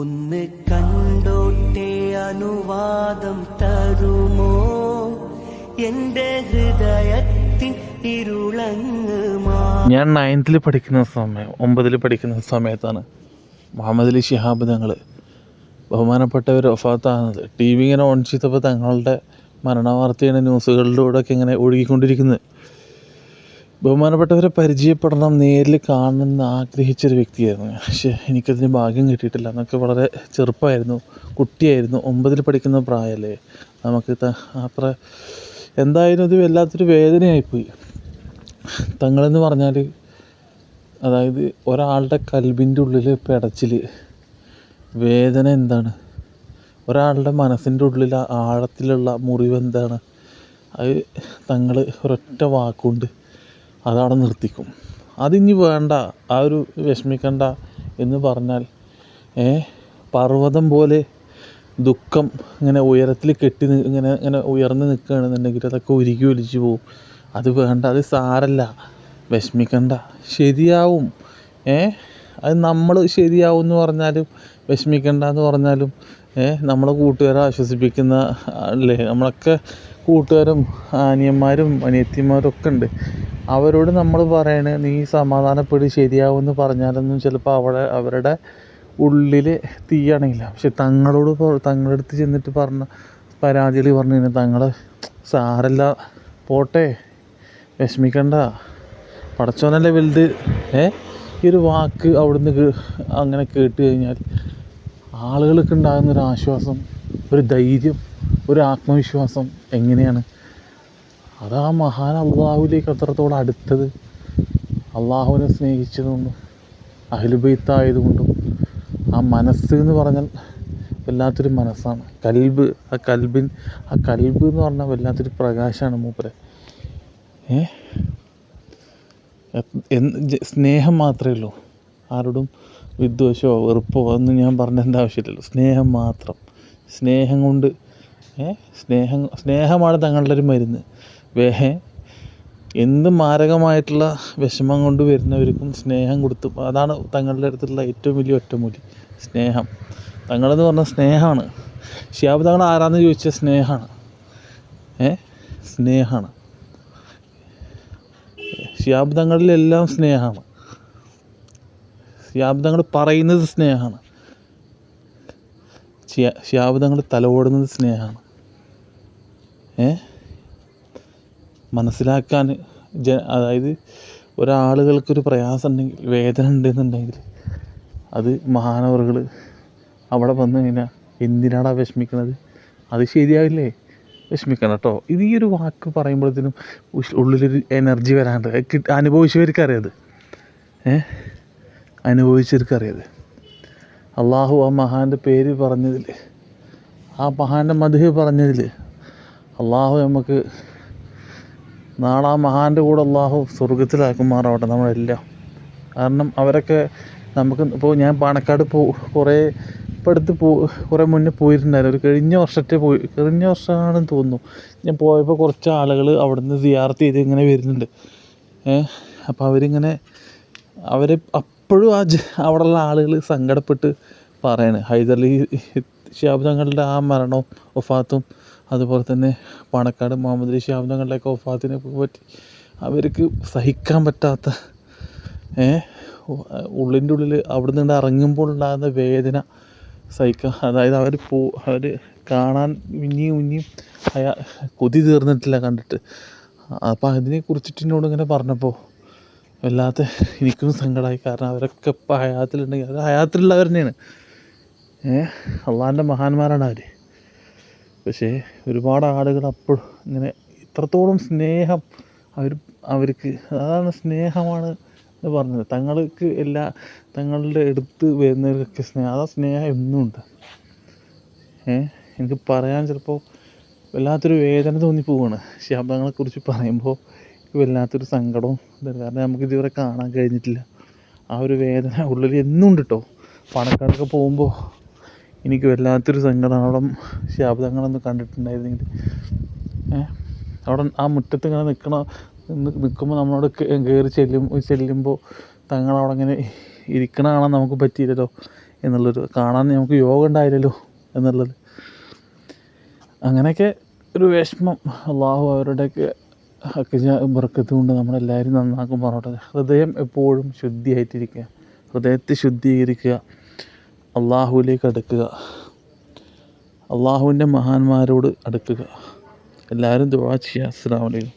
ഒന്ന് കണ്ടോട്ടെ അനുവാദം തരുമോ എന്റെ ഹൃദയത്തിൻ ഇരുളങ്ങുമാ. ഞാൻ 9th പഠിക്കുന്ന സമയം 9th പഠിക്കുന്ന സമയത്താണ് മുഹമ്മദ് അലി ശിഹാബ് തങ്ങൾ ബഹുമാനപ്പെട്ടവർ വഫാത്താകുന്നത്. ടി വി ഇങ്ങനെ ഓൺ ചെയ്തപ്പോൾ തങ്ങളുടെ മരണവാർത്തയാണ് ന്യൂസുകളിലൂടെയൊക്കെ ഇങ്ങനെ ഒഴുകിക്കൊണ്ടിരിക്കുന്നത്. ബഹുമാനപ്പെട്ടവരെ പരിചയപ്പെടണം, നേരിൽ കാണണമെന്ന് ആഗ്രഹിച്ചൊരു വ്യക്തിയായിരുന്നു. പക്ഷേ എനിക്കതിന് ഭാഗ്യം കിട്ടിയിട്ടില്ല. എന്നൊക്കെ വളരെ ചെറുപ്പമായിരുന്നു, കുട്ടിയായിരുന്നു, 9th പഠിക്കുന്ന പ്രായമല്ലേ നമുക്ക്. അത്ര എന്തായാലും ഇത് വല്ലാത്തൊരു വേദനയായിപ്പോയി. തങ്ങളെന്ന് പറഞ്ഞാൽ അതായത് ഒരാളുടെ കൽബിൻ്റെ ഉള്ളിൽ പിടച്ചിൽ വേദന എന്താണ്, ഒരാളുടെ മനസ്സിൻ്റെ ഉള്ളിൽ ആഴത്തിലുള്ള മുറിവ് എന്താണ്, അത് തങ്ങൾ ഒരൊറ്റ വാക്കുകൊണ്ട് അതവിടെ നിർത്തിക്കും. അതിനി വേണ്ട, ആ ഒരു വിഷമിക്കണ്ട എന്ന് പറഞ്ഞാൽ പർവ്വതം പോലെ ദുഃഖം ഇങ്ങനെ ഉയരത്തിൽ കെട്ടി ഇങ്ങനെ ഉയർന്ന് നിൽക്കുകയാണെന്നുണ്ടെങ്കിൽ അതൊക്കെ ഉരുകി ഒലിച്ചു പോവും. അത് വേണ്ട, അത് സാരല്ല, വിഷമിക്കണ്ട, ശരിയാവും. അത് നമ്മൾ ശരിയാവും എന്ന് പറഞ്ഞാലും വിഷമിക്കണ്ട എന്ന് പറഞ്ഞാലും നമ്മളെ കൂട്ടുകാരെ ആശ്വസിപ്പിക്കുന്ന അല്ലേ. നമ്മളൊക്കെ കൂട്ടുകാരും അനിയന്മാരും അനിയത്തിമാരും ഒക്കെ ഉണ്ട്. അവരോട് നമ്മൾ പറയണേ നീ സമാധാനപ്പെടി, ശരിയാവുമെന്ന് പറഞ്ഞാലൊന്നും ചിലപ്പോൾ അവരുടെ ഉള്ളിൽ തീയണയില്ല. പക്ഷെ തങ്ങളുടെ അടുത്ത് ചെന്നിട്ട് പറഞ്ഞ പരാതികൾ പറഞ്ഞു കഴിഞ്ഞാൽ തങ്ങൾ സാരല്ല, പോട്ടെ, വിഷമിക്കണ്ട, പടച്ചോനല്ലേ വലുത്. ഈ ഒരു വാക്ക് അവിടുന്ന് അങ്ങനെ കേട്ട് കഴിഞ്ഞാൽ ആളുകൾക്ക് ഉണ്ടാകുന്നൊരു ആശ്വാസം, ഒരു ധൈര്യം, ഒരു ആത്മവിശ്വാസം എങ്ങനെയാണ് അത് ആ മഹാൻ അള്ളാഹുവിലേക്ക് അത്രത്തോളം അടുത്തത്, അള്ളാഹുവിനെ സ്നേഹിച്ചതുകൊണ്ടും അഹ്ലുബൈത്തായതുകൊണ്ടും. ആ മനസ്സ് എന്ന് പറഞ്ഞാൽ വല്ലാത്തൊരു മനസ്സാണ്. ആ കൽബ് എന്ന് പറഞ്ഞാൽ വല്ലാത്തൊരു പ്രകാശമാണ് മൂപ്പരെ. സ്നേഹം മാത്രമേ ഉള്ളൂ, ആരോടും വിദ്വേഷമോ വെറുപ്പോ ഒന്നും ഞാൻ പറഞ്ഞതിൻ്റെ ആവശ്യമില്ലല്ലോ. സ്നേഹം മാത്രം, സ്നേഹം കൊണ്ട് സ്നേഹമാണ് തങ്ങളുടെ ഒരു മരുന്ന്. എന്ത് മാരകമായിട്ടുള്ള വിഷമം കൊണ്ട് വരുന്നവർക്കും സ്നേഹം കൊടുത്തു. അതാണ് തങ്ങളുടെ അടുത്തുള്ള ഏറ്റവും വലിയ ഒറ്റമൂലി, സ്നേഹം. തങ്ങളെന്ന് പറഞ്ഞാൽ സ്നേഹമാണ്. ശിഹാബ് തങ്ങൾ ആരാന്ന് ചോദിച്ചാൽ സ്നേഹമാണ്. സ്നേഹമാണ് ശിഹാബ് തങ്ങളിലെല്ലാം സ്നേഹമാണ്. ശിഹാബ് തങ്ങൾ പറയുന്നത് സ്നേഹമാണ്. ശിഹാബ് തങ്ങൾ തലോടുന്നത് സ്നേഹമാണ്. മനസ്സിലാക്കാൻ അതായത് ഒരാളുകൾക്കൊരു പ്രയാസം ഉണ്ടെങ്കിൽ, വേദന ഉണ്ടെന്നുണ്ടെങ്കിൽ അത് മഹാനവറുകൾ അവിടെ വന്നു കഴിഞ്ഞാൽ എന്തിനാടാ വിഷമിക്കണത്, അത് ശരിയാവില്ലേ, വിഷമിക്കണം കേട്ടോ. ഇത് ഈ ഒരു വാക്ക് പറയുമ്പോഴത്തേനും ഉള്ളിലൊരു എനർജി വരാണ്ട് അനുഭവിച്ചവർക്കറിയത്. അനുഭവിച്ചവർക്കറിയത്. അള്ളാഹു ആ മഹാൻ്റെ പേര് പറഞ്ഞതിൽ, ആ മഹാൻ്റെ മദ്ഹ് പറഞ്ഞതിൽ അള്ളാഹു നമുക്ക് നാളെ ആ മഹാൻ്റെ കൂടെ അള്ളാഹു സ്വർഗത്തിലാക്കുമാറാവട്ടെ നമ്മളെല്ലാം. കാരണം അവരൊക്കെ നമുക്ക് ഇപ്പോൾ ഞാൻ പാണക്കാട് കുറേ മുന്നേ പോയിട്ടുണ്ടായിരുന്നു. കഴിഞ്ഞ വർഷമാണെന്ന് തോന്നുന്നു. ഞാൻ പോയപ്പോൾ കുറച്ച് ആളുകൾ അവിടെ നിന്ന് സിയാറത്ത് ചെയ്ത് ഇങ്ങനെ വരുന്നുണ്ട്. അപ്പോൾ അവർ അപ്പോഴും അവിടെയുള്ള ആളുകൾ സങ്കടപ്പെട്ട് പറയാണ് ഹൈദരലി ശിഹാബ് തങ്ങളുടെ ആ മരണവും വഫാത്തും അതുപോലെ തന്നെ പാണക്കാട് മുഹമ്മദ് അലി ശിഹാബ് തങ്ങളുടെയൊക്കെ വഫാത്തിനെ പറ്റി അവർക്ക് സഹിക്കാൻ പറ്റാത്ത ഉള്ളിൻ്റെ ഉള്ളിൽ അവിടെ നിന്ന് ഇറങ്ങുമ്പോൾ ഉണ്ടാകുന്ന വേദന സഹിക്കാൻ, അതായത് അവർ കാണാൻ ഇനിയും കൊതി തീർന്നിട്ടില്ല കണ്ടിട്ട്. അപ്പോൾ അതിനെക്കുറിച്ചിട്ട് എന്നോട് ഇങ്ങനെ പറഞ്ഞപ്പോൾ വല്ലാത്ത എനിക്കും സങ്കടമായി. കാരണം അവരൊക്കെ ഇപ്പോൾ ഹയാത്തിലുണ്ടെങ്കിൽ അത് ഹയാത്തിലുള്ളവർ തന്നെയാണ്. അള്ളാഹിൻ്റെ മഹാന്മാരാണ് അവർ. പക്ഷേ ഒരുപാട് ആളുകൾ അപ്പോൾ ഇങ്ങനെ ഇത്രത്തോളം സ്നേഹം അവർക്ക്, അതാണ് സ്നേഹമാണ് എന്ന് പറഞ്ഞത്. തങ്ങൾക്ക് തങ്ങളുടെ അടുത്ത് വരുന്നവർക്കൊക്കെ ആ സ്നേഹം എന്നുമുണ്ട്. എനിക്ക് പറയാൻ ചിലപ്പോൾ വല്ലാത്തൊരു വേദന തോന്നിപ്പോവുകയാണ് ശിഹാബ് തങ്ങളെക്കുറിച്ച് പറയുമ്പോൾ. വല്ലാത്തൊരു സങ്കടവും ഇതാണ്. കാരണം നമുക്ക് ഇതുവരെ കാണാൻ കഴിഞ്ഞിട്ടില്ല. ആ ഒരു വേദന ഉള്ളിൽ എന്നും ഉണ്ട് കേട്ടോ. പാണക്കാടൊക്കെ പോകുമ്പോൾ എനിക്ക് വല്ലാത്തൊരു സങ്കടം. അവിടെ ശിഹാബ് തങ്ങളൊന്ന് കണ്ടിട്ടുണ്ടായിരുന്നെങ്കിൽ, അവിടെ ആ മുറ്റത്ത് ഇങ്ങനെ നിൽക്കുമ്പോൾ നമ്മളോട് കയറി ചെല്ലുമ്പോൾ തങ്ങളവിടെ ഇങ്ങനെ ഇരിക്കണ കാണാൻ നമുക്ക് പറ്റിയില്ലല്ലോ എന്നുള്ളൊരു കാണാൻ നമുക്ക് യോഗം ഉണ്ടായില്ലല്ലോ എന്നുള്ളത്. അങ്ങനെയൊക്കെ ഒരു വിഷമം. അള്ളാഹു അവരുടെയൊക്കെ ബർക്കത്ത് കൊണ്ട് നമ്മളെല്ലാവരും നന്നാക്കും പറഞ്ഞോട്ടെ. ഹൃദയം എപ്പോഴും ശുദ്ധിയായിട്ടിരിക്കുക, ഹൃദയത്തെ ശുദ്ധീകരിക്കുക, അള്ളാഹുവിലേക്ക് അടുക്കുക, അള്ളാഹുവിൻ്റെ മഹാന്മാരോട് അടുക്കുക. എല്ലാവരും ദുആ ചെയ്യുക. അസ്സലാമു അലൈക്കും.